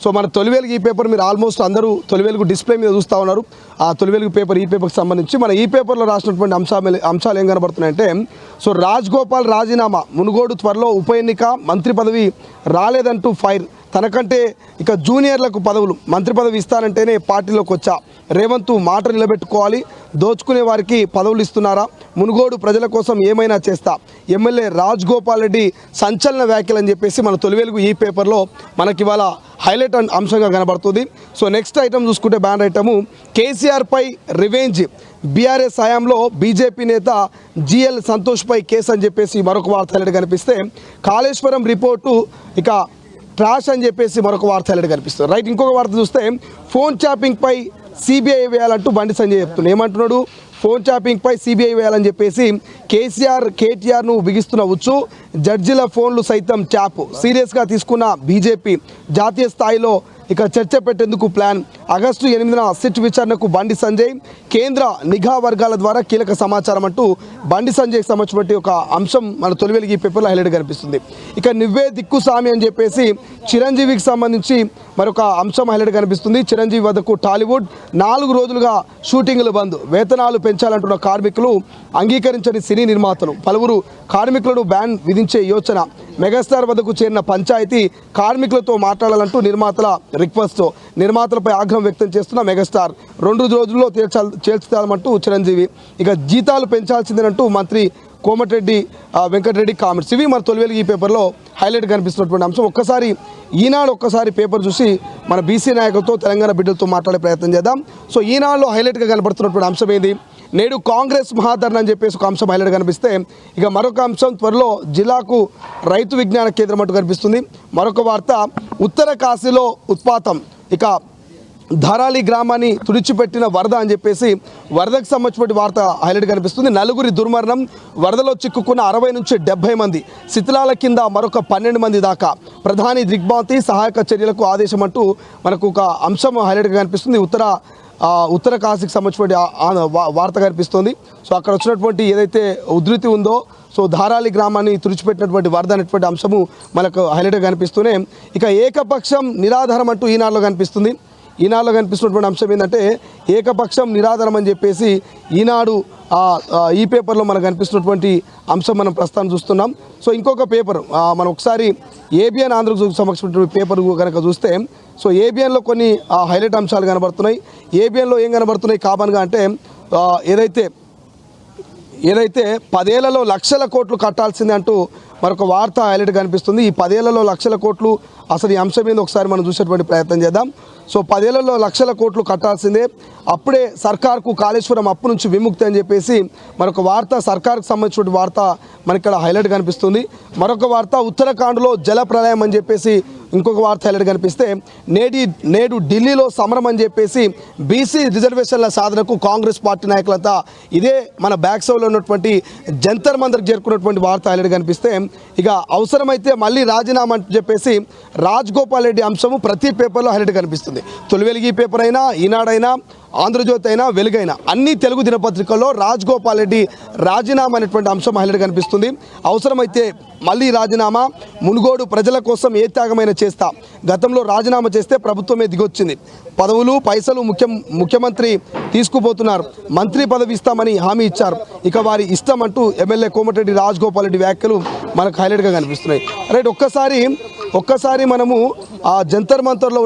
So మన తొలి వెలుగు ఈ పేపర్ మీరు ఆల్మోస్ట్ అందరూ తొలి వెలుగు డిస్ప్లే మీద చూస్తూ ఉన్నారు. ఆ తొలి వెలుగు పేపర్ ఈ పేపర్కి సంబంధించి మన ఈ పేపర్లో రాసినటువంటి అంశాలు ఏం కనబడుతున్నాయంటే, సో రాజగోపాల్ రాజీనామా, మునుగోడు త్వరలో ఉప ఎన్నిక, మంత్రి పదవి రాలేదంటూ ఫైర్, తనకంటే ఇక జూనియర్లకు పదవులు, మంత్రి పదవి ఇస్తానంటేనే పార్టీలోకి వచ్చా, రేవంత్ మాట నిలబెట్టుకోవాలి, దోచుకునే వారికి పదవులు ఇస్తున్నారా, మునుగోడు ప్రజల కోసం ఏమైనా చేస్తా, ఎమ్మెల్యే రాజగోపాల్ రెడ్డి సంచలన వ్యాఖ్యలు అని చెప్పేసి మన తొలి వెలుగు ఈ పేపర్లో మనకి ఇవాళ హైలైట్ అంశంగా కనబడుతుంది. సో నెక్స్ట్ ఐటమ్ చూసుకుంటే బ్యాన్ ఐటము, కేసీఆర్పై రివెంజ్, బీఆర్ఎస్ హయాంలో బీజేపీ నేత జిఎల్ సంతోష్పై కేసు అని చెప్పేసి మరొక వార్త హైలైట్ కనిపిస్తే, కాళేశ్వరం రిపోర్టు ఇక ట్రాష్ అని చెప్పేసి మరొక వార్త హైలైట్ కనిపిస్తుంది. రైట్, ఇంకొక వార్త చూస్తే ఫోన్ ట్యాపింగ్పై సిబిఐ వేయాలంటూ బండి సంజయ్ చెప్తున్నాడు. ఏమంటున్నాడు? ఫోన్ ట్యాపింగ్పై సిబిఐ వేయాలని చెప్పేసి కేటీఆర్ను బిగిస్తున్న జడ్జిల ఫోన్లు సైతం ట్యాప్, సీరియస్గా తీసుకున్న బీజేపీ, జాతీయ స్థాయిలో ఇక చర్చ పెట్టేందుకు ప్లాన్, ఆగస్టు 8న సిట్ విచారణకు బండి సంజయ్, కేంద్ర నిఘా వర్గాల ద్వారా కీలక సమాచారం అంటూ బండి సంజయ్కి సంబంధించిన ఒక అంశం మన తొలి వెలుగు ఈ పేపర్లో హైలైట్ కనిపిస్తుంది. ఇక నువ్వే దిక్కు సామి అని చెప్పేసి చిరంజీవికి సంబంధించి మరొక అంశం హైలైట్ కనిపిస్తుంది. చిరంజీవి వద్దకు టాలీవుడ్, 4 రోజులుగా షూటింగ్లు బంద్, వేతనాలు పెంచాలంటున్న కార్మికులు అంగీకరించని సినీ నిర్మాతలు, పలువురు కార్మికులను బ్యాన్ విధించే యోచన, మెగాస్టార్ వద్దకు చేరిన పంచాయతీ కార్మికులతో మాట్లాడాలంటూ నిర్మాతల రిక్వెస్ట్, నిర్మాతలపై ఆగ్రహం వ్యక్తం చేస్తున్న మెగాస్టార్, 2 రోజుల్లో చేర్చుతామంటూ చిరంజీవి, ఇక జీతాలు పెంచాల్సిందేనంటూ మంత్రి కోమటిరెడ్డి వెంకటరెడ్డి కామెంట్స్. ఇవి మన తొలి వెలుగు ఈ పేపర్లో హైలైట్ కనిపిస్తున్నటువంటి అంశం. ఒక్కసారి పేపర్ చూసి మన బీసీ నాయకులతో, తెలంగాణ బిడ్డలతో మాట్లాడే ప్రయత్నం చేద్దాం. సో ఈనాడులో హైలైట్గా కనబడుతున్నటువంటి అంశం ఏది? నేడు కాంగ్రెస్ మహాధరణ అని చెప్పేసి ఒక అంశం హైలైట్ కనిపిస్తే, ఇక మరొక అంశం త్వరలో జిల్లాకు రైతు విజ్ఞాన కేంద్రం అంటూ కనిపిస్తుంది. మరొక వార్త, ఉత్తర కాశీలో ఉత్పాతం, ఇక ధారాలి గ్రామాన్ని తుడిచిపెట్టిన వరద అని చెప్పేసి వరదకు సంబంధించిన వార్త హైలైట్ కనిపిస్తుంది. 4 దుర్మరణం, వరదలో చిక్కుకున్న 60 నుంచి 70 మంది, శిథిలాల కింద మరొక 12 మంది దాకా, ప్రధాని దిగ్భ్రాంతి, సహాయక చర్యలకు ఆదేశం అంటూ మనకు ఒక అంశం హైలైట్గా కనిపిస్తుంది. ఉత్తర కాశీకి సంబంధించిన వార్త కనిపిస్తుంది. సో అక్కడ వచ్చినటువంటి ఏదైతే ఉధృతి ఉందో, సో ధారాలి గ్రామాన్ని తుడిచిపెట్టినటువంటి వరద అనేటువంటి అంశము మనకు హైలైట్గా కనిపిస్తూనే, ఇక ఏకపక్షం నిరాధారం అంటూ ఈనాడులో కనిపిస్తుంది. ఈనాడులో కనిపిస్తున్నటువంటి అంశం ఏంటంటే, ఏకపక్షం నిరాధారం అని చెప్పేసి ఈనాడు ఈ పేపర్లో మనకు కనిపిస్తున్నటువంటి అంశం మనం ప్రస్తుతం చూస్తున్నాం. సో ఇంకొక పేపర్ మనం ఒకసారి ఏబిఎన్ ఆంధ్రజ్యోతికి సంబంధించినటువంటి పేపర్ కనుక చూస్తే, సో ఏబిఎన్లో కొన్ని హైలైట్ అంశాలు కనబడుతున్నాయి. ఏబిఎన్లో ఏం కనబడుతున్నాయి కామన్గా అంటే, ఏదైతే 10 ఏళ్లలో లక్షల కోట్లు కట్టాల్సిందే అంటూ మరొక వార్త హైలైట్ కనిపిస్తుంది. ఈ 10 ఏళ్లలో లక్షల కోట్లు, అసలు ఈ అంశం మీద ఒకసారి మనం చూసేటువంటి ప్రయత్నం చేద్దాం. సో 10 ఏళ్లలో లక్షల కోట్లు కట్టాల్సిందే, అప్పుడే సర్కార్కు కాళేశ్వరం అప్పు నుంచి విముక్తి అని చెప్పేసి మరొక వార్త, సర్కార్కు సంబంధించిన వార్త మనకి ఇక్కడ హైలైట్ కనిపిస్తుంది. మరొక వార్త, ఉత్తరాఖండ్లో జల ప్రళయం అని చెప్పేసి ఇంకొక వార్త హైలైట్ కనిపిస్తే, నేడు ఢిల్లీలో సమరం అని చెప్పేసి బీసీ రిజర్వేషన్ల సాధనకు కాంగ్రెస్ పార్టీ నాయకులంతా ఇదే మన బ్యాక్ సైడ్లో ఉన్నటువంటి జంతర్ మందర్కి చేరుకున్నటువంటి వార్త హైలైట్ కనిపిస్తే, ఇక అవసరమైతే మళ్ళీ రాజీనామా అని చెప్పేసి రాజగోపాల్ రెడ్డి అంశము ప్రతి పేపర్లో హైలైట్ కనిపిస్తుంది. తొలి వెలుగు ఈ పేపర్ అయినా, ఈనాడైనా, ఆంధ్రజ్యోతి అయినా, వెలుగైనా అన్ని తెలుగు దినపత్రికల్లో రాజగోపాల్ రెడ్డి రాజీనామా అనేటువంటి అంశం హైలైట్ కనిపిస్తుంది. అవసరమైతే మళ్ళీ రాజీనామా, మునుగోడు ప్రజల కోసం ఏ త్యాగమైనా చేస్తా, గతంలో రాజీనామా చేస్తే ప్రభుత్వమే దిగొచ్చింది, పదవులు పైసలు ముఖ్యమంత్రి తీసుకుపోతున్నారు, మంత్రి పదవి ఇస్తామని హామీ ఇచ్చారు, ఇక వారి ఇష్టం అంటూ ఎమ్మెల్యే కోమటిరెడ్డి రాజగోపాల్ రెడ్డి వ్యాఖ్యలు మనకు హైలైట్గా కనిపిస్తున్నాయి. రైట్, ఒక్కసారి మనము ఆ జంతర్ మంతర్లో